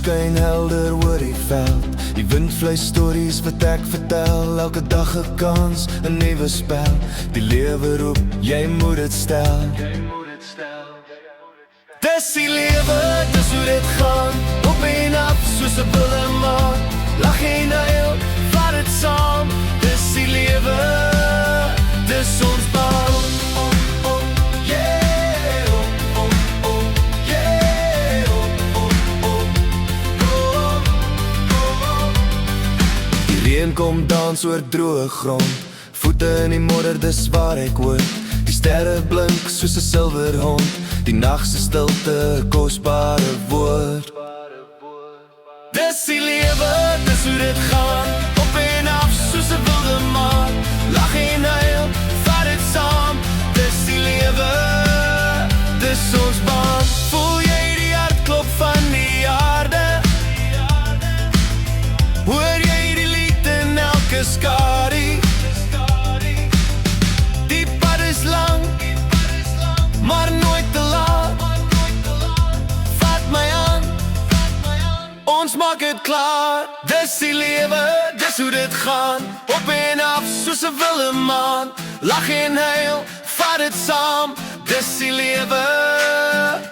skyn helder oor die veld. Die wind vlei stories wat ek vertel. Elke dag 'n kans, 'n nuwe spel. Die lewe roep, jy moet dit stel. Dis die lewe, dis hoe dit gaan. Op en af soos 'n wilde maan. Lag en huil, vat dit saam. Dis die lewe, dis ons baan. Reën kom dans oor droë grond. Voete in die modder, dis waar ek hoor. Die sterre blink soos 'n silwerhond. Die nag se stilte, 'n kosbare woord. Dis die lewe, dis hoe dit gaan. Op en af soos 'n wilde maan. Lag en huil, vat dit saam. Dis die lewe, dis ons baan. Voel jy die hartklop van die aarde? Hoor jy die lied in elke skadu? Die pad is lang, maar nooit te laat. Vat my aan, ons maak het klaar. Dis die lewe, dis hoe dit gaan. Op en af soos 'n wilde maan. Lag en huil, vat dit saam. Dis die lewe.